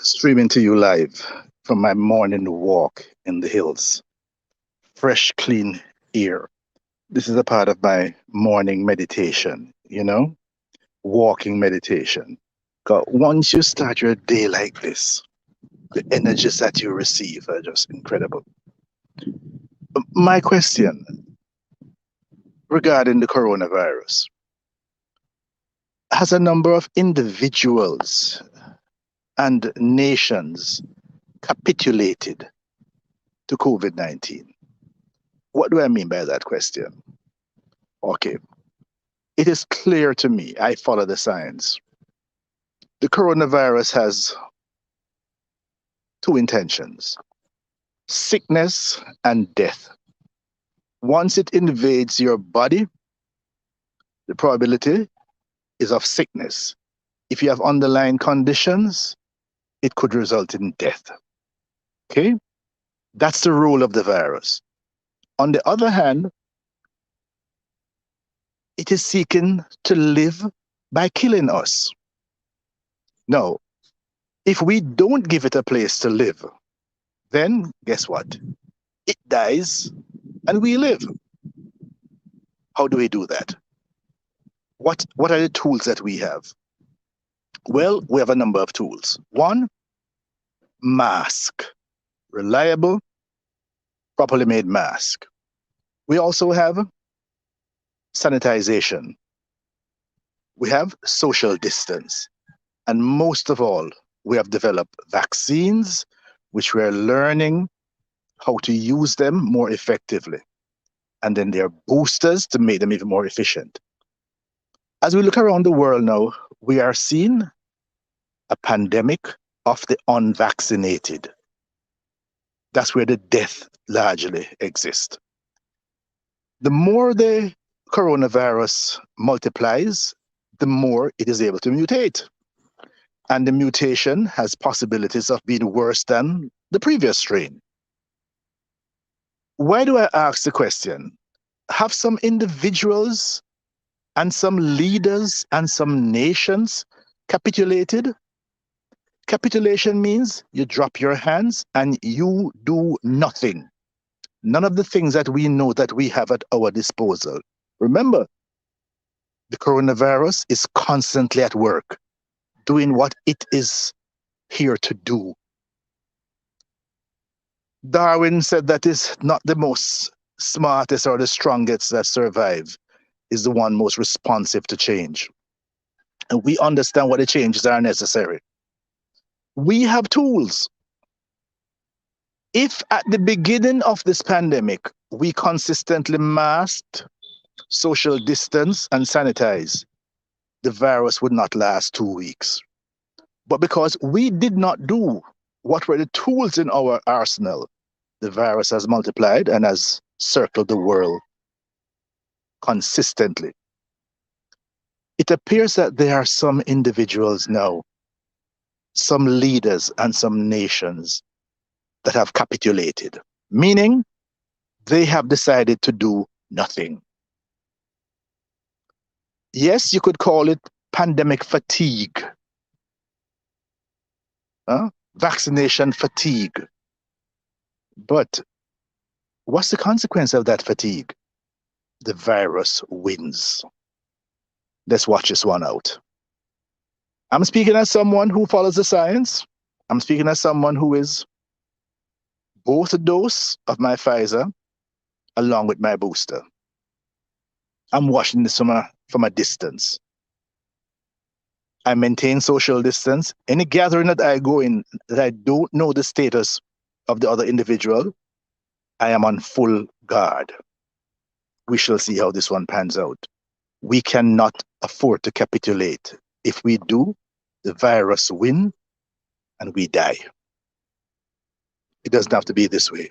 streaming to you live from my morning walk in the hills. Fresh, clean air. This is a part of my morning meditation, walking meditation. 'Cause once you start your day like this, the energies that you receive are just incredible. My question regarding the coronavirus: has a number of individuals and nations capitulated to COVID 19? What do I mean by that question? Okay, it is clear to me, I follow the science. The coronavirus has two intentions: sickness and death. Once it invades your body, the probability is of sickness. If you have underlying conditions, it could result in death. Okay? That's the role of the virus. On the other hand, it is seeking to live by killing us. Now, if we don't give it a place to live, then guess what? It dies and we live. How do we do that? What are the tools that we have? Well, we have a number of tools. One, mask. Reliable, properly made mask. We also have sanitization. We have social distance. And most of all, we have developed vaccines, which we're learning how to use them more effectively. And then there are boosters to make them even more efficient. As we look around the world now, we are seeing a pandemic of the unvaccinated. That's where the death largely exists. The more the coronavirus multiplies, the more it is able to mutate. And the mutation has possibilities of being worse than the previous strain. Why do I ask the question? Have some individuals and some leaders and some nations capitulated? Capitulation means you drop your hands and you do nothing. None of the things that we know that we have at our disposal. Remember, the coronavirus is constantly at work, doing what it is here to do. Darwin said that is not the most smartest or the strongest that survive, is the one most responsive to change. And we understand what the changes are necessary. We have tools. If at the beginning of this pandemic, we consistently masked, social distance, and sanitize, the virus would not last 2 weeks. But because we did not do what were the tools in our arsenal, the virus has multiplied and has circled the world consistently. It appears that there are some individuals now, some leaders and some nations that have capitulated, meaning they have decided to do nothing. Yes, you could call it pandemic fatigue, vaccination fatigue. But what's the consequence of that fatigue? The virus wins. Let's watch this one out. I'm speaking as someone who follows the science. I'm speaking as someone who is both a dose of my Pfizer along with my booster. I'm watching this from a distance. I maintain social distance. Any gathering that I go in that I don't know the status of the other individual, I am on full guard. We shall see how this one pans out. We cannot afford to capitulate. If we do, the virus wins and we die. It doesn't have to be this way.